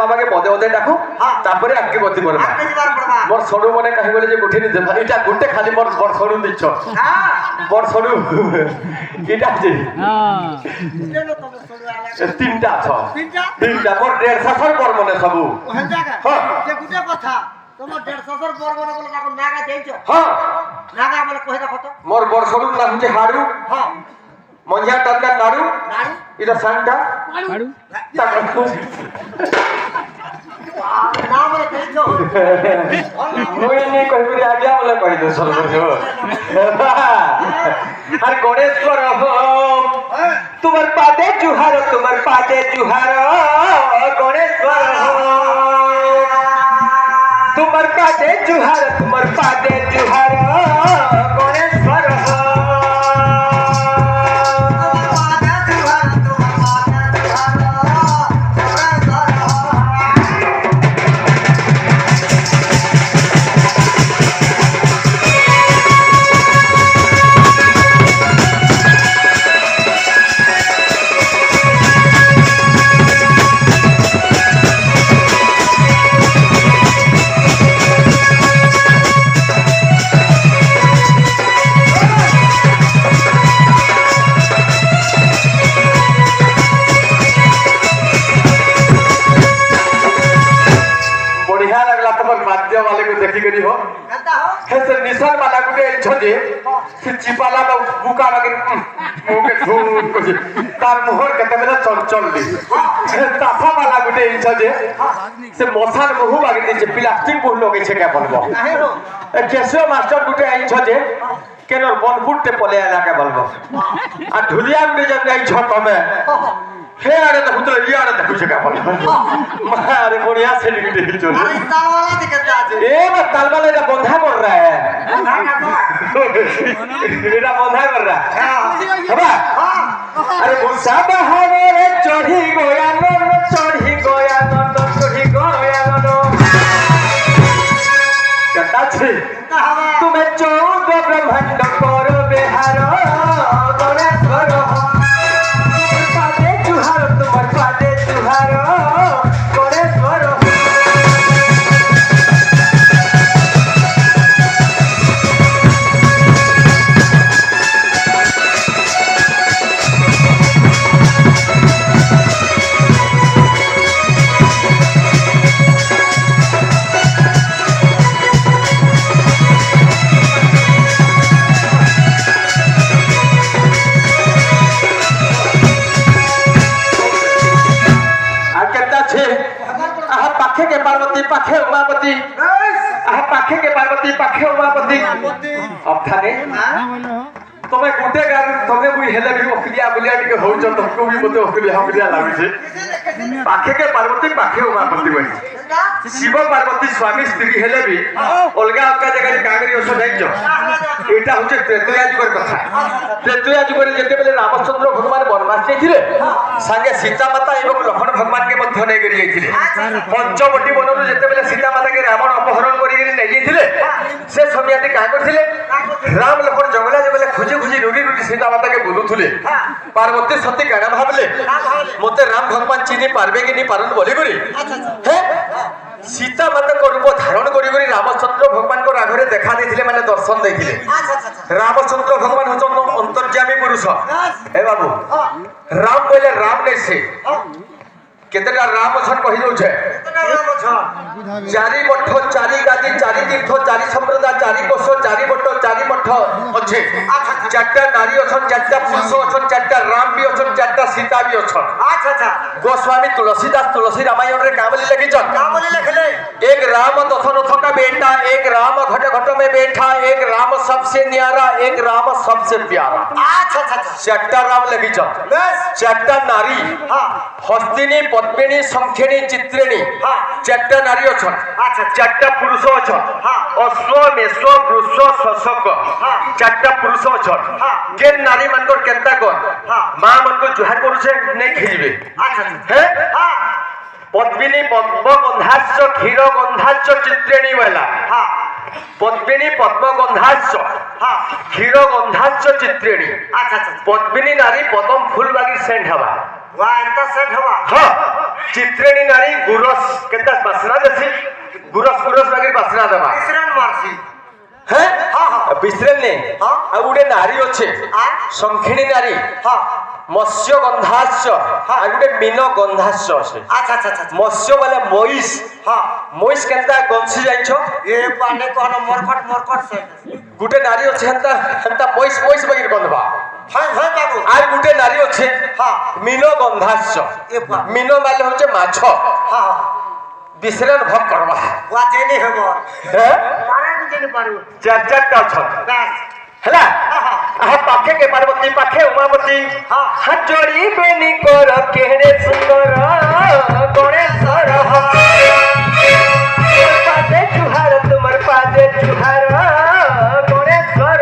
বাবাকে পদে পদে ডাকো তারপরে আগে গতি করবা মোর সরু মনে কাহি বলে যে গুঠে নিতে পারি এটা গুটে খালি মোর বড় সরু দিচ্ছ বড় সরু এটা যে তিনটা আছ তিনটা মোর 150 বড় মনে সবু যে গুটে কথা তোমার 150 বড় বড় বলে এখন নাগা দেইছো নাগা বলে কই দেখো তো মোর বড় সরু নাম হচ্ছে হাড়ু মঞ্জা টাকা নাড়ু এটা সানটা হাড়ু না বলে দেইছো মুই নি কইবি আগে বলে কই দে সরু আর গণেশ্বর তোমার পাদে জুহার গণেশ্বর তোমার পাদে জুহার গণেশ্বর वाले को देखी करी हो है से निशान वाला को दे छजे से चिपाला बा बुका लगे मुके झूठ को तार मोहर कते बेला चल दी ताफा वाला को दे छजे से मसान मुहु बागे दे प्लास्टिक मुहु लगे छे के बोलबो केशव मास्टर को दे छजे केनर बनफुट पले आला के बोलबो आ ढुलिया में जब गई छ तमे हे आरे त पुत्र ये आरे त कुछ का बोल मारे बढ़िया से निकल चल अरे ताल वाला दिखत आज ए बस ताल वाला এটা বন্ধা कर रहा है এটা বন্ধা कर रहा है হবা अरे मुसा बहारे चढ़ी गया नन कता छे तुम्हें 14 ब्रह्मांड करो बेहार गणेश्वर तुम्हार पादे जुहार गणेश्वर पाखे के पार्वती पाखे उमापति पाखे के पार्वती पाखे उमापति अब थाने तुम्हें गुटे गार तुम्हें बुई हेले भी ओखलिया बुलिया के हो छ तुमको भी मते ओखलिया लागै छै पाखे के पार्वती पाखे उमापति बई शिव पार्वती स्वामी स्त्री हेले भी अलगा अलगा जगह कागरी ओस जाइछो एटा होचे त्रेतया जुगर कथा त्रेतया जुगर जेते बेले रामचंद्र भगवान वनवास जाइथिले संगे सीता माता एवं लक्ष्मण भगवान के मध्य नै करी जाइथिले पंचवटी बनरु जेते बेले सीता माता के रावण अपहरण करी नै जाइथिले से समयाती का करथिले राम लक्ष्मण जंगला जे बेले खुजी खुजी रुरी सीता माता के बुलुथुले पार्वती सती काना भाबले मते राम भगवान चिनी पारबे कि नि पारन बोली करी हे सीता माता को रूप धारण करी रामचंद्र भगवान को आगे देखा देथिले माने दर्शन देथिले रामचंद्र भगवान हचन अंतर्यामी पुरुष ए बाबू राम बोले राम नै से केतेटा राम छन कहि दउ छे चारि मठ चारि गादी चारि तीर्थ चारि संप्रदाय चारि कोष चारि मठ चारि मठ अछि चारटा नारी अछन चारटा पुरुष अछन चारटा राम भी अछन चारटा सीता भी अछन अच्छा गोस्वामी तुलसीदास तुलसी रामायण रे कावली लिखिछन कावली लिखले एक राम दशरथ का बेटा एक राम घट घट में बैठा एक राम सबसे न्यारा एक राम सबसे प्यारा अच्छा चारटा राम लिखिछन चारटा नारी हस्तिनी पद्मिनी संख्यनी चित्रिणी चारटा नारी अछन चारटा पुरुष अछन अश्व मेष वृष शशक चारटा पुरुष अछन के नारी मानकर केनता कोन मां मन को जुहार करूछे नै खिजिबे हे पद्मिनी पद्मगंधाश्च क्षीरगंधाश्च चित्रिणी वाला पद्मिनी पद्मगंधाश्च क्षीरगंधाश्च चित्रिणी पद्मिनी नारी पद्म फूल बागी सेंट हवा वा एंता सेट हवा हाँ चित्रेणी नारी गुरस केता बसना देसी गुरस गुरस बागी बसना देवा इसरन मारसी हैं हाँ हाँ बिस्रेन ने हाँ अब उड़े नारी अच्छे हाँ संखिणी नारी हाँ मत्स्य गंधाश्य और उड़े मीन गंधाश्य अच्छे अच्छा अच्छा अच्छा मत्स्य वाले मोइस हाँ मोइस केनता गंसी जाइछो ये पाने को ना मरकट से गुटे नारी अच्छे हंता हंता मोइस मोइस बागी गंधवा हाँ हाँ बाबू আর গুটে নারী আছে हाँ মিনো গন্ধাস্য ये पा মিনো মানে হচ্ছে মাছ हाँ বিশ্রাম ভোগ করবা वा जेने हबो হ্যাঁ पारे को जेने पारू চার চারটা অছন बस হেলা हाँ हाँ আহা পাখে কে পার্বতী পাখে উমাপতি हाँ হাত জড়ি বেনি কর কেড়ে সুন্দর গণেশ্বর পাদে চুহার তোমার পাদে চুহার গণেশ্বর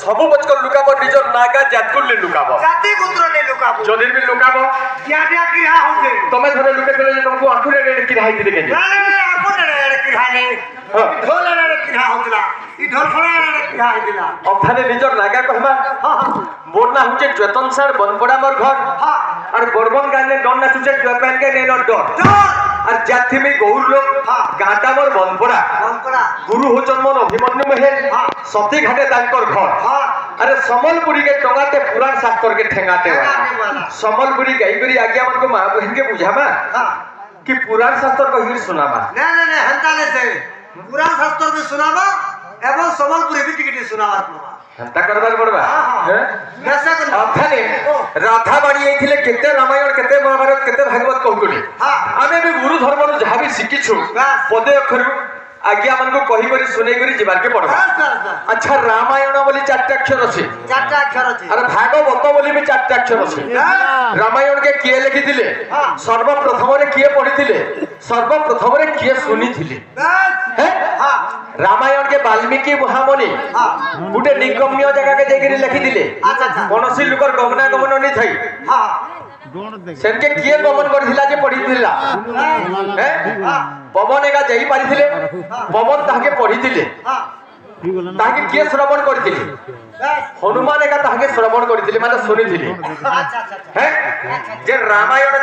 सबु बचकर लुकाब निज नागा जातकुल लुकाब जाति गुत्र ने लुकाबो जदि भी लुकाब क्या क्या किया होते तमे धरे लुके गले तुमको आखुरे रे कि राई दिले के ना आको ने किहा ने ढोल ने किहा होतला ई ढोल खड़ा ने किहा होतला अब थाने निज नागा कहमा हां हां मोर ना हुचे जतन सर बनपड़ा मोर घर हां और बरबन गाने डन ना तुचे जपन के ने डर और जाति में गौर लोग गाटा मोर बनपड़ा गुरु हो जन्मन अभिमन्यु महेश सती घाटे तांकर घर अरे समलपुरी के टंगाते पुराण शास्त्र के ठेंगाते वाला समलपुरी गई करी आज्ञा मन को मां बहन के बुझामा कि पुराण शास्त्र को ही सुनामा ना ना ना हंता ने से पुराण शास्त्र में सुनावा एवं समलपुरी भी टिकट सुनावा हंता करबार पड़बा हैं कैसा कर अथाने राधा बाड़ी आइथिले केते रामायण केते महाभारत केते भागवत कहकुली हां आमे भी गुरु धर्म रो जहां भी सिखिछु पदे अक्षर आज्ञा मन को कहि करी सुनै करी जीवार के पड़बा अच्छा रामायण बोली चारटा अक्षर अछि चारटा अक्षर अछि अरे भागवत बोली भी चारटा अक्षर अछि रामायण के किए लिखि दिले सर्वप्रथम रे किए पढिथिले सर्वप्रथम रे किए सुनिथिले हैं हां रामायण के वाल्मीकि महामुनि गुटे निगम्य जगह के जेकरी लिखि दिले अच्छा अच्छा कोनोसी लोकर गमना गमन नै थई हां सेनके किए गमन करथिला जे पढिथिला हैं पवन एका जेही पारिथिले पवन ताके पढिथिले हां ताके किए श्रवण करथिले हनुमान एका ताके श्रवण करथिले माने सुनिथिले अच्छा अच्छा हैं जे रामायण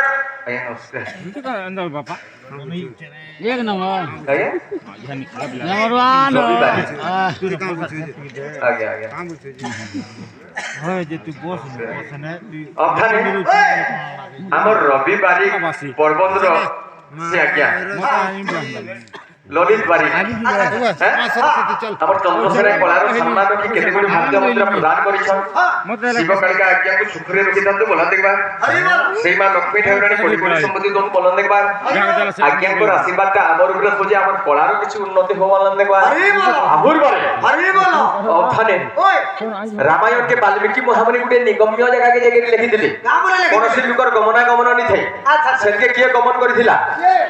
अंदर बापा एक नंबर कहिए नंबर 1 आ गया होय जे तू बस ने अब थाने हमर रविवारी पर्वत रो से आज्ञा ललित बारी हमर चंद्रसेना कलार सम्मान की केते गुडी भारतीय मुद्रा प्रदान करिछ शिव कालिका आज्ञा को सुखरे रखि दंतु बोला देखबा सेई मा लक्ष्मी ठाकुरानी कोडी कोडी संपत्ति दोन बोलन देखबा आज्ञा को आशीर्वाद का हमर ऊपर सोजे हमर कलार किछि उन्नति होवालन देखबा आहुर बारे हरि बोलो अथाने ओए रामायण के वाल्मीकि महामुनि गुटे निगम्य जगह के जेके लिखि दिले कोनोसी लुकर गमना गमन नि थई अच्छा सेनके किए गमन करथिला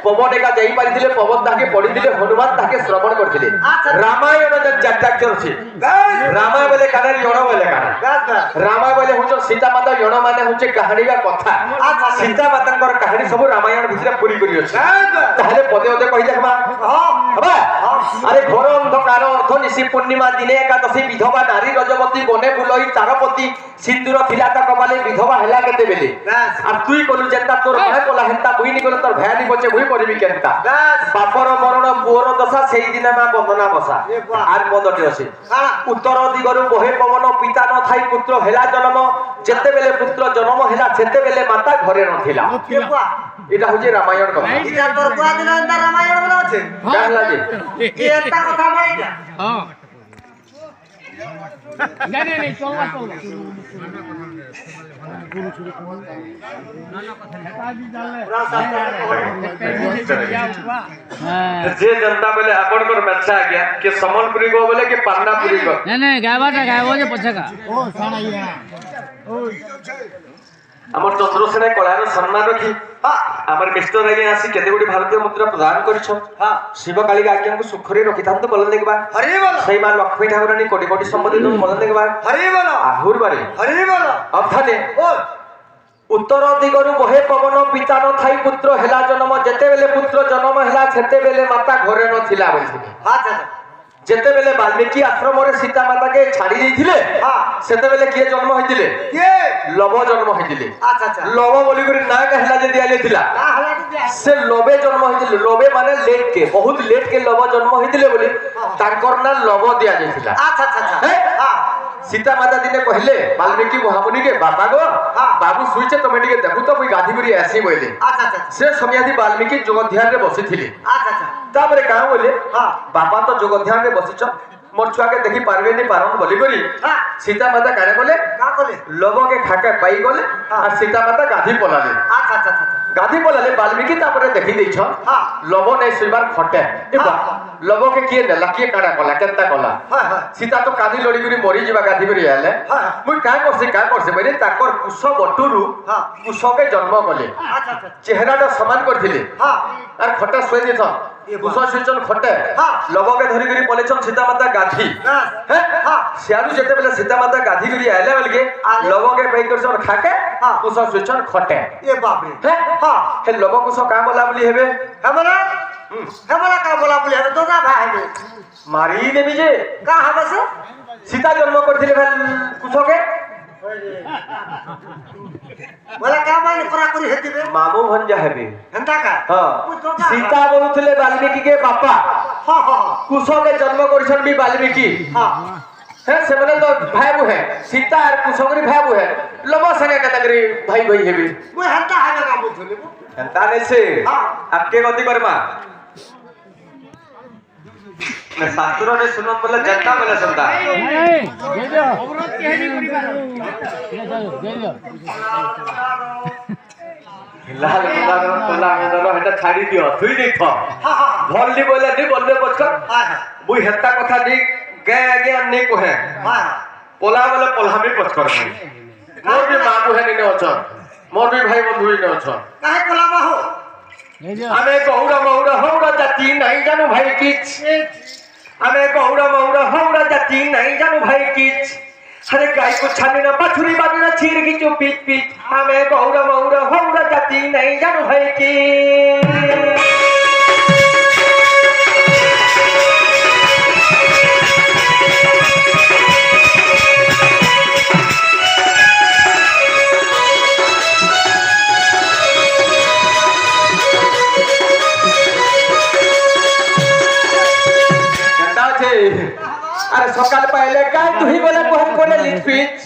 पवन एका जाई पारिथिले पवन ताके पढिथिले हनुमान ताके श्रवण करथिले रामायण जे चारटा अक्षर अछि रामाय बोले काने यण बोले काने रामाय बोले हुचो सीता माता यण माने हुचे कहानी का कथा सीता माता कर कहानी सब रामायण भितरे पूरी करी अछि ताहले पदे पदे कहि देखबा हबा अरे घोर अंधकार अर्थ निशी पूर्णिमा दिने एकादशी विधवा नारी रजवती बने बुलई तारपति सिंदूर थिला त कपाले विधवा हैला केते बेले आ तुई कोलु जेंता तोर भाई कोला हेंता बुई नि कोला तोर भयानी बचे बुई परिबी केंता बापर मरण पुअर दशा सेई दिने मा बंदना बसा आर पदटे अछि उत्तर दिगरु बहे पवन पिता न थाई पुत्र हेला जन्म जेते बेले पुत्र जन्म हेला सेते बेले माता घरे नथिला एटा होजे रामायण कथा इटा तोर पुरा दिन अंदर रामायण बना छे कहला जे ये एता कथा मारी जा हां नहीं चलवा जे जनता बोले आपण को मेच्छा आ गया कि समलपुरी को बोले कि पांडापुरी को नहीं गायबा जे पछका ओ साना ये ओ আমার চন্দ্রসেনা কলার সম্মান রাখি আমার মিস্টর আগে আসি কেতে গুড়ি ভারতীয় মুদ্রা প্রদান করিছ শিব কালী আজ্ঞাকে সুখরে রখিথান্ত বল দেখবা হরি বল সেই মা লক্ষ্মী ঠাকুরানী কোটি কোটি সম্পত্তি তুমি বল দেখবা হরি বল আহুর বারে হরি বল অর্থাৎ বল উত্তর দিগরু বহে পবন পিতা নথাই পুত্র হেলা জন্ম যেতেবেলে পুত্র জন্ম হেলা সেতেবেলে মাতা ঘরে নথিলা বলছিল আচ্ছা যেতেবেলে বাল্মীকি আশ্রমরে সীতা মাতাকে ছাড়ি দিয়েছিলে সেতেবেলে কিয়ে জন্ম হয়েছিলে কে লব জন্ম হয়েছিলে আচ্ছা আচ্ছা লব বলি করে না হেলা যে দিয়া যাইছিলা না হলা তো দিয়া সে লবে জন্ম হয়েছিল লবে মানে লেট কে বহুত লেট কে লব জন্ম হয়েছিলে বলি তারকর না লব দিয়া যাইছিলা আচ্ছা আচ্ছা আচ্ছা হ্যাঁ সীতা মাতা দিনে কহিলে বাল্মীকি মহামুনি কে বাবা গো বাবু শুইছে তুমি টিকে দেখু তো মুই গাধি করি আসি বইলে আচ্ছা আচ্ছা সে সমিয়াদি বাল্মীকি যোগ ধ্যানে বসিଥିଲେ আচ্ছা আচ্ছা তারপরে কাঁ বলে বাবা তো যোগ ধ্যানে বসিছ মোর ছুয়াকে দেখি পারবেনি পারন বলি করি সীতা মাতা কারে বলে কা কলে লবকে খাকে পাই গলে আর সীতা মাতা গাধি পলালে আচ্ছা আচ্ছা আচ্ছা গাধি পলালে বাল্মীকি তারপরে দেখি দিছ লব নেই শুইবার খটে এবা লবকে কিয়ে নেলা কিয়ে কাড়া কলা কেনতা কলা হয় হয় সীতা তো কাঁদি লড়ি করে মরি যা গাধি করে আলে মুই কাঁ করছে বলে তাকর কুশ বটুরু কুশকে জন্ম কলে আচ্ছা আচ্ছা চেহারাটা সমান করছিলে আর খটে শুয়ে দিছ কুশ সুইচন খটে লবকে ধরি করে পলেছন সীতা মাতা গাধি হ্যাঁ সিয়ারু যেতে বেলে সীতা মাতা গাধি করে আলে বলকে লবকে পাই করছন খাকে কুশ সুইচন খটে এ বাপ রে হ্যাঁ হে লব কুশ কাঁ বলা বলি হেবে হেমলা হেমলা কা বলা বলি হবে তো না ভাই হবে মারি দেবি যে কা হবে সে সীতা জন্ম করছিলে ফেল কুশকে বলা কা মানে করা করি হেতিবে মামু ভঞ্জা হেবে হেন্তা কা হ্যাঁ সীতা বলুଥିଲେ বাল্মীকি কে বাপা হ্যাঁ হ্যাঁ কুশকে জন্ম করছেন বি বাল্মীকি হ্যাঁ হ্যাঁ সেমানে তো ভাই বুহে সীতা আর কুশকরি ভাই বুহে লব সঙ্গে কাটাগরি ভাই ভাই হেবে মুই হেন্তা হবে কা বুঝলি এন্তা নেছে আপকে গতি করমা না শাস্ত্ররে শুনন বলে জনতা বলে শুনতা লাল গোলাপ তোলা মন্দর এটা ছাড়ি দিও তুই দেখ ভললি বলে নি বলবে পছক মুই হেতা কথা নি গে গে নি কহে পোলা বলে পোলামি পছকর মোর বি মা বুহে নি অছ মোর বি ভাই বন্ধু নি অছ কাহে কোলাবা হো আমি গৌড়া মৌড়া হৌড়া জাতি নাই জানো ভাই কিছ আমি গৌড়া মৌড়া হৌড়া জাতি নাই জানো ভাই কিছ আরে গাই কো ছানি না বাছুরি বাজে না ছির কিছু পিট পিট আমি গৌড়া মৌড়া হৌড়া জাতি নাই জানো ভাই কিছ আরে সকাল পাইলে গান দুহি গলে কোহন করে লিপিচ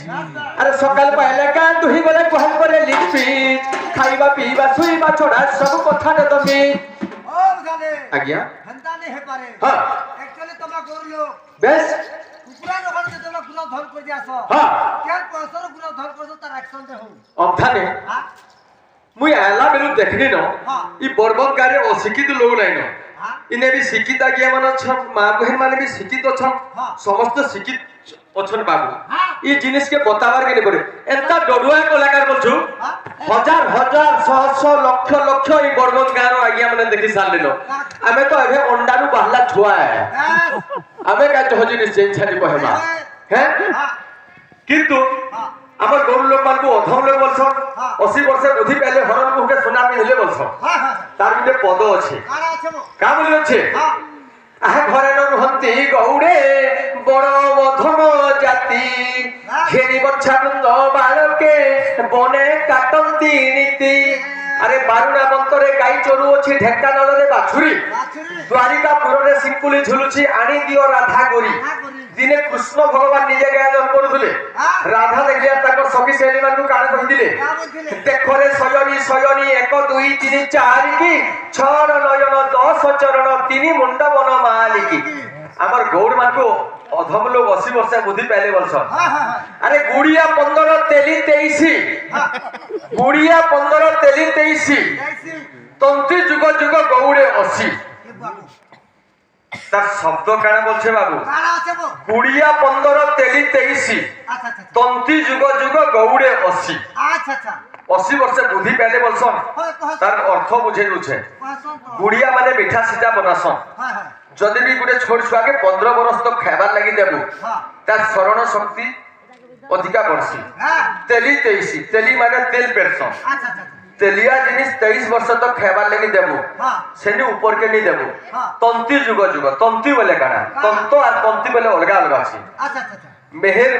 আরে সকাল পাইলে গান দুহি গলে কোহন করে লিপিচ খাইবা পিবা শুইবা ছড়া সব কথা নে তুমি ও জানে আজ্ঞা হেন্তা নে হে পারে হ্যাঁ একচুয়ালি তোমা করলো বেশ কুকুরা নখন যে তোমরা গুণ ধর কই দিয়াছ হ্যাঁ কেন পয়সার গুণ ধর করছো তার অ্যাকশন দে হউ অবধানে হ্যাঁ মুই আলা বেলু দেখনি ন ই বরবত গারে অশিক্ষিত লোক নাই ন ইনে বি শিক্ষিত আজ্ঞা মান অছন মা বহেন মানে বি শিক্ষিত অছন সমস্ত শিক্ষিত অছন বাবু ই জিনিস কে বতাবার কে পড়ে এন্তা ডডুয়া কলাকার বলছু হাজার হাজার সহস্র লক্ষ লক্ষ ই বরবত গাঁর আজ্ঞা মানে দেখি সারলিল আমি তো এবে অন্ডারু বাহলা ছুয়া আমি কাজ হজিনি চেঞ্জ ছাড়ি বহেমা হ্যাঁ কিন্তু আমার গরু লোক মানকু অধম লোক বলছন 80 বর্ষে বুদ্ধি পাইলে হরণ মুখে সোনা পিঁধলে বলছন তার মধ্যে পদ আছে কারা আছে মো কা বলি আছে আহে ঘরে নহন্তি গৌড়ে বড় অধম জাতি ঘেরি বচ্ছানন্দ বালকে বনে কাটন্তি নীতি আরে বারুণা মন্তরে গাই চরু ଅଛି ঢেଙ୍କାନାଳରେ ବାଛୁରୀ ଦ୍ୱାରିକାପୁରରେ ଶିଙ୍କୁଳି ଝୁଲୁଛି ଆଣି ଦିଅ ରାଧା ଗୋରି ଦିନେ କୃଷ୍ଣ ଭଗବାନ ନିଜେ ଗାଁ ଜନ୍ମ କରୁଥିଲେ ରାଧା ଦେଖିଲେ ତାଙ୍କ ସଖୀ ଶୈଳୀ ମାନଙ୍କୁ କାଣ କହିଥିଲେ ଦେଖରେ ଶୟନୀ ଶୟନୀ 1 2 3 4 କି 6 ନୟନ 10 ଚରଣ 3 ମୁଣ୍ଡ ବନ ମାଲିକି ଆମର ଗୌଡ଼ ମାନଙ୍କୁ অধম লোক 80 বর্ষে বুদ্ধি পাইলে বলছ আরে গুড়িয়া 15 তেলি 23 গুড়িয়া 15 তেলি 23 তন্ত্রী যুগ যুগ গৌড়ে 80 তার শব্দ কেন বলছে বাবু কারা আছে গো গুড়িয়া 15 তেলি 23 আচ্ছা আচ্ছা তন্তি যুগ যুগ গৌড়ে 80 আচ্ছা আচ্ছা 80 বর্ষে বুদ্ধি পেলে বলছন হয় কহ তার অর্থ বুঝে বুঝে কহসন তো গুড়িয়া মানে মিঠা সিটা বনাসন হয় হয় যদি বি গোটে ছোট ছুয়াকে 15 বরস তো খাইবার লাগি দেবু হ্যাঁ তার স্মরণ শক্তি অধিকা বর্ষি হ্যাঁ তেলি 23 তেলি মানে তেল পেরসন আচ্ছা আচ্ছা তেলিয়া জিনিস 23 বর্ষ তো খাইবার লাগি দেবু হ্যাঁ সেনি উপরকে নি দেবু হ্যাঁ তন্তি যুগ যুগ তন্তি বলে কানা তন্ত আর তন্তি বলে অলগা অলগা আছে আচ্ছা আচ্ছা আচ্ছা মেহের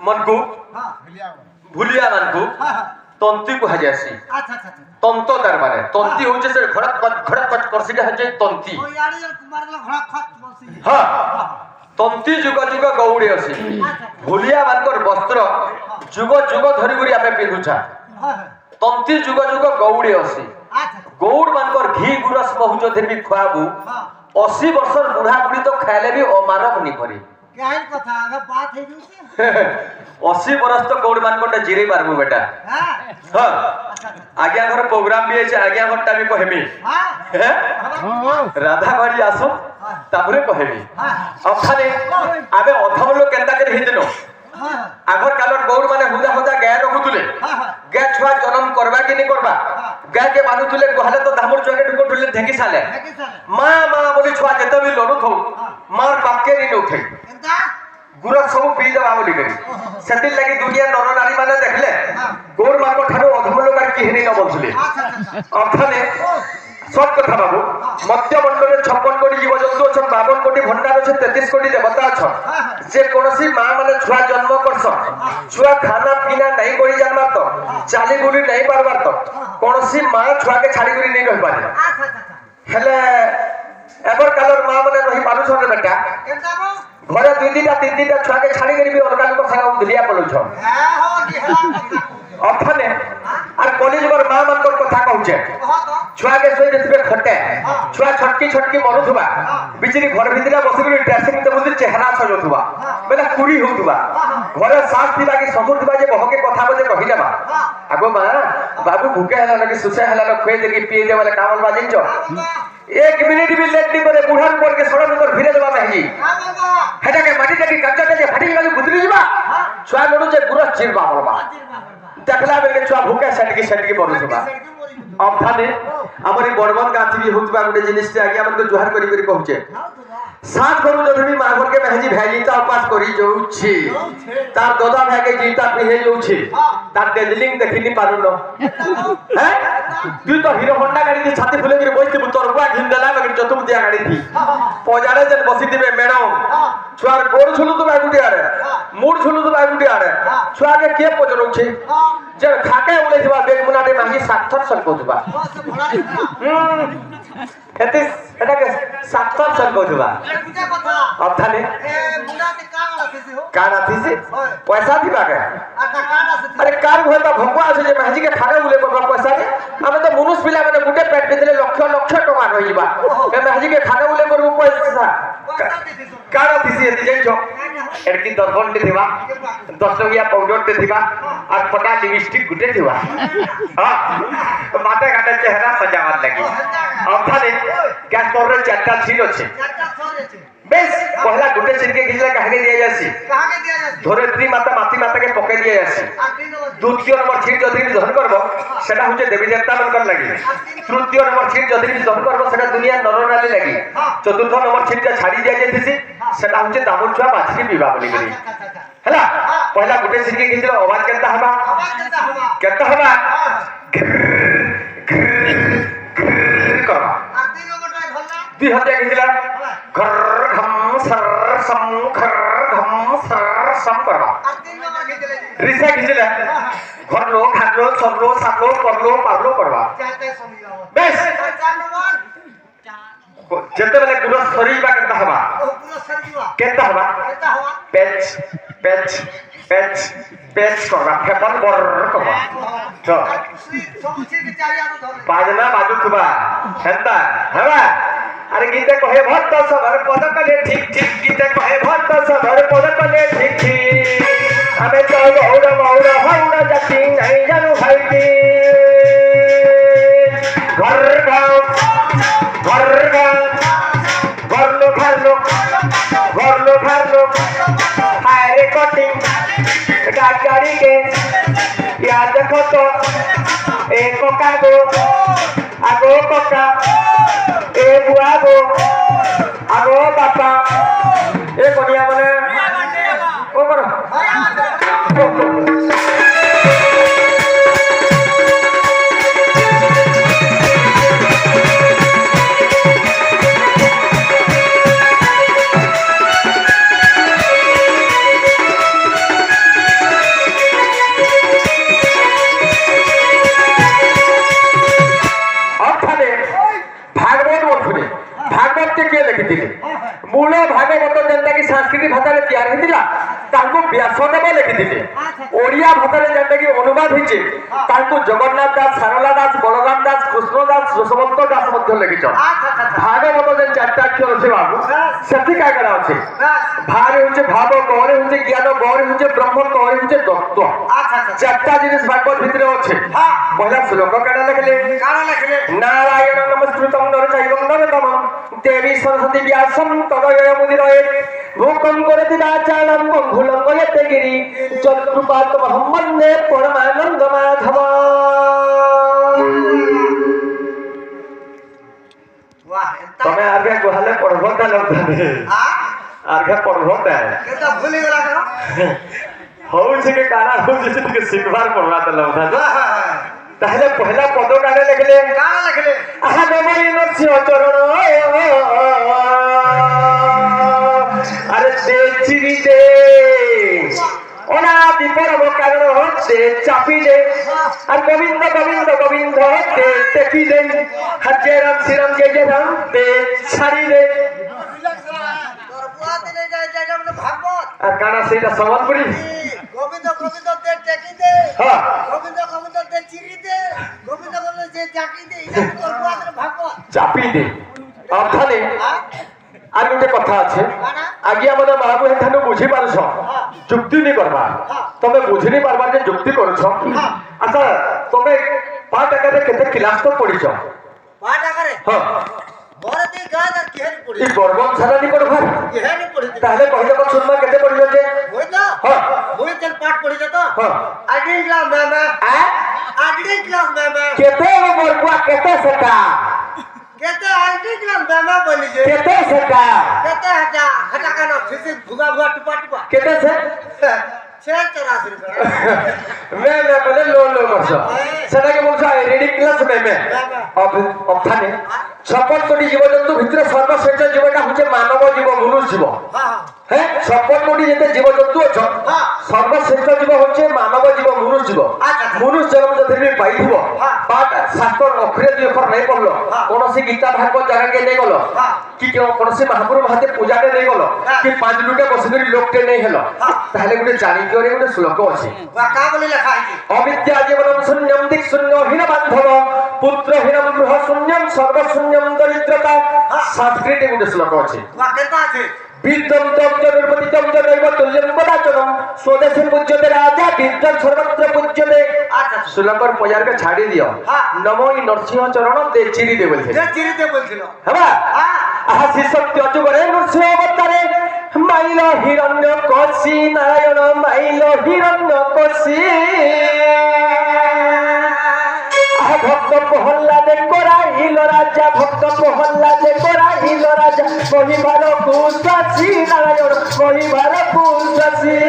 মনকু হ্যাঁ ভুলিয়া মানকু হ্যাঁ হ্যাঁ তন্তি কুহাযাসি আচ্ছা আচ্ছা আচ্ছা তন্ত তার মানে তন্তি হচ্ছে সে ঘড়ক কট করছিটা হচ্ছে তন্তি ওই আড়ি কুমার ঘোড়া খাত বসি হ্যাঁ তন্তি যুগ যুগ গৌড়ে আছে আচ্ছা ভুলিয়া মানকর বস্ত্র যুগ যুগ ধরি করে আমি পিঁধুছা হয় হয় তন্তি যুগ যুগ গৌড়ে আছে আচ্ছা গৌড় মানকর ঘি গুরস বহু যদি বি খুয়াবু হ্যাঁ 80 বর্ষর বুঢ়া বুঢ়ী তো খাইলে বি অমানক নি করে কেন কথা আগে বাত হই গইছে 80 বরস তো গৌড় মানকর জিরে পারবু বেটা হ্যাঁ হ্যাঁ আচ্ছা আজ্ঞা ঘর প্রোগ্রাম বি আছে আজ্ঞা ঘরটা আমি কহেমি হ্যাঁ হ্যাঁ হ্যাঁ রাধা বাড়ি আসো তারপরে কহেমি হ্যাঁ ওখানে আমি অধম লোক কেনতা করে হিদিন হ্যাঁ আগর কালর গৌর মানে হুদা হুদা গায়ে রখুতুলে হ্যাঁ হ্যাঁ গায়ে ছুয়া জন্ম করবা কি নি করবা গায়ে কে মানুতুলে গহালে তো ধামুর চকে ঢুকো ঢুলে ঢেকি সালে দেখি স্যার মা মা বলি ছুয়া যেতে বি লড়ু থৌ মার বাক্যে নি উঠে এন্তা গুড় সব পি দেবা বলি করি সেদিন লাগি দুনিয়া নর নারী মানে দেখলে গৌর মার্গ ঠারু অধম লোক আর কি হেনি ন বলছিলে আচ্ছা আচ্ছা অর্থানে সৎ কথা বাবু মধ্যমণ্ডলে 56 কোটি জীবজন্তু অছন 52 কোটি ভণ্ডার আছে 33 কোটি দেবতা অছন যে কোনসি মা মানে ছুয়া জন্ম করছ ছুয়া খানা পিনা নাই করি জানবার তো চালি গুলি নাই পারবার তো কোনসি মা ছুয়াকে ছাড়ি করি নেই রহি পারে আচ্ছা আচ্ছা হেলে এবার কালর মা মানে রহি পারুছ রে বেটা এন্তা গো ঘরে 2-2টা 3-3টা ছুয়াকে ছাড়ি করি বি অলগা লোক খাওয়া দুলিয়া পড়ুছ হ্যাঁ হো কি হলা কথা অর্থানে আর কলিযুগর মা মানকর কথা কହୁছে কহ তো ছুয়াকে শুই দেখবে খটে ছুয়া ছটকি ছটকি মরুথুবা বিচরি ঘর ভিতরে বসি করে ড্রেসিং টেবুল চেহারা সজুথুবা বেলা কুড়ি হউথুবা ঘরে সাস দিবা কি শ্বশুর দিবা যে বহকে কথা বলে কহি দেবা আগো মা বাবু ভুকে হেলা নাকি সুসে হেলা খুঁয়ে দেখি পিয়ে দে বলে কামল বাজিছ 1 মিনিট বি লেট নি করে বুড়ান পরকে সড়ক উপর ভিড়ে দেবা মেহি হেটাকে মাটিটাকে কাঁচাটাকে ফাটি গেলে বুঝলি যাবা ছুয়া লড়ু যে পুরো চিরবা বলবা দেখলা বেলে ছুয়া ভুকে সেটকি পড়ুথুবা অর্থানে আমার এই বর্মন গাঁথি হউথবা গোটে জিনিসটি আগে আমাকে জোহার করি করি কହୁছে সাত গরু যদি মাঘরকে মেহেজি ভ্যাজিতা উপাস করি যাଉଛି তার দদা ভ্যাগে গীতা পিহে যাଉଛି তার ডেজলিং দেখিনি পারুন হ্যাঁ তুই তো হিরো হোন্ডা গাড়ি দিয়ে ছাতি ফুলে করে বসিবু তোর বুয়া ঘিনদেলা বেগে চতুম দিয়া গাড়ি থি পজারে যেন বসি দিবে ম্যাডাম ছুয়ার গোড় ঝুলু তো বাগুটি আরে মুড় ঝুলু তো বাগুটি আরে ছুয়াকে কে পজরଉଛି যে খাকে উলেছিবা বেগ মুনাটে মাহি সার্থক সলকৌথবা বস ঘোড়া দিবা এটাকে সার্থক সলকৌথবা এটা কথা অর্থানে এ মুনাতে কাম আছে হো কার আতিছে পয়সা দিবা কে আটা কাম আছে আরে কার ভয়টা ভগবা আছে যে মাঝিকে খাগে উলে করবা পয়সা রে আমি তো মনুষ পিলা মানে গুটে পেট ভিতরে লক্ষ লক্ষ টাকা রইবা এ মাঝিকে খাগে উলে করব পয়সা পয়সা দিছিস কার আতিছে এদি জাইছো এর কি 10 ঘন্টে দিবা 10 টকিয়া পাউডারতে দিবা আর ফটা লিপস্টিক গুটে দিবা হ্যাঁ মাথা কাটা চেহারা সাজাবার লাগি অর্থাৎ গ্যাস তোরে চারটা ছিল আছে চারটা ছড়েছে বেশ পহলা গুটে চিরকে গিজলা কাহিনী দিয়ে যাসি কাহাকে দিয়া যাচ্ছে ধরিত্রী মাতা মাতি মাতাকে পকাই দিয়ে যাসি আর তিন নম্বর দ্বিতীয় নম্বর ছিট যদি দহন করব সেটা হচ্ছে দেবী দেবতা মানকর লাগি তৃতীয় নম্বর ছিট যদি দহন করব সেটা দুনিয়া নরনালী লাগি চতুর্থ নম্বর ছিটটা ছাড়ি দিয়ে যাইতেছি সেটা হচ্ছে দামুর ছুয়া মাছকে বিবাহ বলি করি হেলা পহলা গুটে চিরকে গিজলা আওয়াজ কেনতা হবা আবার কেনতা হবা কেনতা হবা করবা আর তিন নম্বরটা ধরলা 2000 গিজলা ঘর ঘম সর সম ঘর ঘম সর সম করবা আর তিন নম্বর খেতে রিসা গিজলা ঘরলো খাটলো সরলো সাতলো করলো পারলো করবা চাইতে সমীরাও বেশ আর চার নম্বর যেতেবেলে গুড় সরিবা কেনতা হবা ও পুরো সরজিবা কেনতা হবা কেনতা হবা পেচ পেচ পেচ পেচ করবা ফেপন বর করবা তো সমুচি বিচারি আলো ধরে বাজনা বাজুথবা হেনতা হবা আরে গীতে কহে ভক্ত সবার পদ কলে ঠিক ঠিক গীতে কহে ভক্ত সবার পদ কলে ঠিক ঠিক আমি তো গৌর মৌর হৌর জাতি নাই জানু ভাইটি ঘর গাও ঘর গাও ঘর লোক हाय रे कटिंग गाड़ी के या देखो तो ए कोका गो आगो कोका ए बुआ गो आगो बापा ए कोनिया मने ओ करो मूल भागवत जेनटा कि संस्कृत भाषा रे तैयार हेतिला तांको व्यासदेव लिखिथिले ओडिया भाषा रे जेनटा कि अनुवाद हिचे तांको जगन्नाथ दास सारला दास बलराम दास कृष्ण दास जसवंत दास मध्य लिखिछ भागवत जेन चारटा अक्षर अछि बाबू सेति काय करा अछि भारे होचे भाव गरे होचे ज्ञान गरे होचे ब्रह्म गरे होचे तत्व चारटा जिनिस भागवत भितरे अछि पहिला श्लोक काडा लिखले नारायण नमस्कृतं नरचैवं नरोत्तमं देवी सरस्वती व्यासं तदय मुदिरये भूकं करति दाचालं मंगुलं गयते गिरि जत्कृपात् महम्मन्दे परमानंद माधव वाह तमे आगे गोहाले पढ़बता लगता आगे पढ़बता केता भूली गला करो हौ से के गाना हो जैसे के सिखबार पढ़वाता लगता ताहले पहला पद काडे लिखले गाना लिखले आहा नमई नरसिंह चरण अरे दे चिरी दे ओना विपरम कारण होते चापी दे और गोविंद गोविंद गोविंद दे टेकी दे हर जय राम श्री राम जय जय राम दे छाड़ी दे तोर बुआ दिने जाय हमने भागवत और गाना सेटा संबलपुरी गोविंद गोविंद दे टेकी दे हां गोविंद गोविंद दे चिरी दे गोविंद गोविंद दे जाकी दे इला तोर बुआ दिने भागवत चापी दे अर्थाले আর গোটে কথা আছে আজ্ঞা মানে মহাবু হেঠানু বুঝি পারছ যুক্তি নি করবা তুমি বুঝি নি পারবা যে যুক্তি করছ আচ্ছা তুমি 5 টাকাতে কেতে ক্লাস তো পড়িছ 5 টাকারে হ্যাঁ বড় দি গাজ আর কেহেনি পড়ি এই গর্বন ছাড়া নি পড়বা কেহেনি পড়ি তাহলে কইলে কোন শুনবা কেতে পড়িছ যে ওই তো হ্যাঁ ওই তেল পাঠ পড়িছ তো হ্যাঁ আগে ক্লাস মামা আগে ক্লাস মামা কেতে বরকুয়া কেতে সেটা केते आंटी क्लास मामा बोली जे केते सेटा केते हटा हटा कानो फिसी भुगा भुगा टुपा टुपा केते से 84 रुपया मैं बोले लो लो करछ सेटा के बोलछ रिडिकुलस में अब थाने 56 कोटी जीवजंतु भितर सर्वश्रेष्ठ जीवटा होचे मानव जीव मनुष्य जीव हां हैं 56 कोटी जेते जीवजंतु अछ सर्वश्रेष्ठ जीव होचे मानव जीव मनुष्य जीव मनुष्य जन्म जति भी पाइथिबो पाठ शास्त्र अखरे दुई अखर नै पढलो कोनोसी गीता भागवत जगह के नै गलो कि कोनोसी महापुरुष महाते पूजा के नै गलो कि पांच लुटे बसगरी लोक के नै हेलो ताहले गुटे जानि जोरे गुटे श्लोक अछि वा का बोली लिखा है अविद्या जीवनम शून्यम दिक् शून्य हीन बांधव पुत्र हीनम गृह शून्यम सर्व शून्यम दरिद्रता संस्कृत गुटे श्लोक अछि वा केता छै विद्यम तम निर्पतितम दैव तुल्यम कदाचनम स्वदेशे पूज्यते राजा विद्यम सर्वत्र पूज्यते अच्छा श्लोकर पजार के छाड़ी दियो नमोई नरसिंह चरण दे चिरी दे बोलथे जे चिरी दे बोलथिलो हबा आहा श्री सत्य जुगरे नरसिंह अवतारे माइल हिरण्य कशी नारायण माइल हिरण्य कशी आहा भक्त प्रहल्लादे कराइल राजा भक्त प्रहल्लादे कराइल राजा महिमार कुशासी नारायण महिमार कुशासी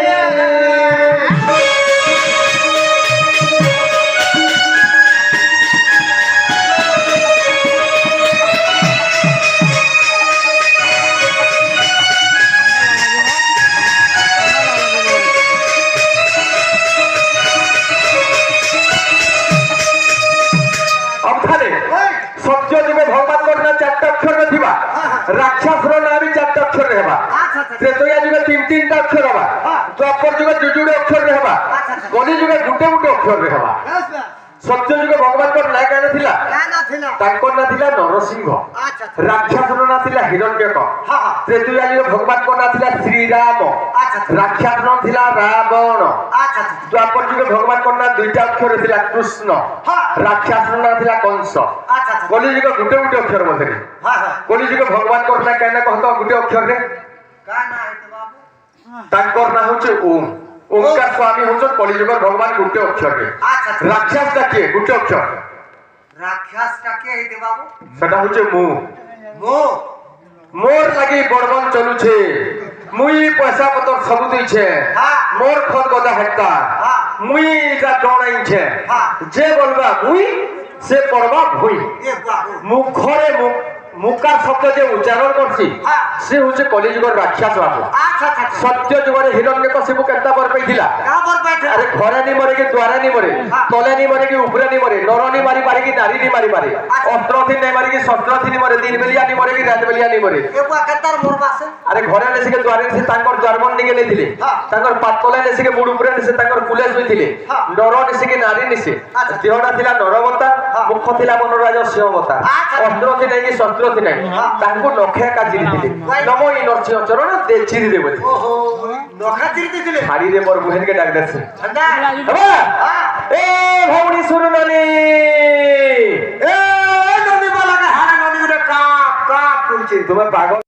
सत्य जीवे भगवान करना चारटा अक्षर नथिबा राक्षस रो नाम भी चारटा अक्षर रहबा त्रेतया जुगे तीन तीन टा अक्षर रहबा द्वापर जुगे जुजुड़े अक्षर रहबा कली जुगे गुटे गुटे अक्षर रहबा सत्य जुगे भगवान कर ना काना थिला काना थिला तांकर ना थिला नरसिंह अच्छा राक्षस रो ना थिला हिरण्यक त्रेतया जुगे भगवान को ना थिला श्री राम अच्छा राक्षस नो थिला रावण अच्छा द्वापर जुगे भगवान को ना दुईटा अक्षर थिला कृष्ण राक्षस रो ना थिला कंस अच्छा कली जुगे गुटे गुटे अक्षर मथरे हां हां कली जुगे भगवान को ना कहना कहतो गुटे अक्षर रे काना है तो बाबू ତାଙ୍କର ନାଁ ହଉଛି ଓମ୍। ଓମକାର ସ୍ୱାମୀ ହଉଛନ୍ତି କଳିଯୁଗର ଭଗବାନ ଗୋଟେ ଅକ୍ଷରରେ। আচ্ছা আচ্ছা ରାକ୍ଷସଟା କିଏ ଗୋଟେ ଅକ୍ଷର রাক্ষসটা কে হইতে বাবু ସେଟା ହଉଛି ମୁଁ। মো মোর লাগি বর্বন চলুছে মুই পয়সা পতর সবু দিছে হ্যাঁ। মোর খত গদা হেক্কা হ্যাঁ। মুই এটা ডরাইছে হ্যাঁ। যে বলবা মুই সে পড়বা ভুই এ বাবু মুখরে মুকার শব্দ যে উচ্চারণ করছি হ্যাঁ। সে হচ্ছে কলিযুগর রাক্ষস বাবু। আচ্ছা আচ্ছা আচ্ছা সত্য যুগরে হিরণ্যকশিপু কেনতা বর পাইছিলা কাপড় পাইছে আরে ঘরে নি মরে কি দ্বারে নি মরে হ্যাঁ। তলে নি মরে কি উপরে নি মরে নরনি মারি পারে কি নারী নি মারি পারে অস্ত্রথি নাই মারি কি শস্ত্রথি নি মরে দিন বেলিয়া নি মরে কি রাত বেলিয়া নি মরে এ বুয়া কেতার মোর বাসে আরে ঘরে নেসিকে দ্বারে নেসি তাঙ্কর দ্বারবন নিকে নেইଥିଲେ হ্যাঁ। তাঙ্কর পাতলে নেসিকে মুড় উপরে নেসি তাঙ্কর কুলে শুইଥିଲେ হ্যাঁ। নর নেসিকে নারী নেসি আচ্ছা। দেহটা ଥିଲା নরবতা হ্যাঁ। মুখ ଥିଲା বনরাজ সিংহবতা আচ্ছা। অস্ত্রথি নাই কি শস্ত্রথি নাই হ্যাঁ। ତାଙ୍କୁ ନଖେ କାଚିଥିଲେ ନମୋ ଇ ନରସିଂହ ଚରଣ ଦେ ଚିରି ଦେ ବୋଲେ ওহো নখা চিরতে দিলে ছাড়ি দে মোর বুহেনকে ডাক দেছে ঠান্ডা হবা হ্যাঁ এ ভৌনি সুরননি এ নদী বালাকে হাড়া নদী গুড়ে কাপ কাপ করছে তুমি পাগল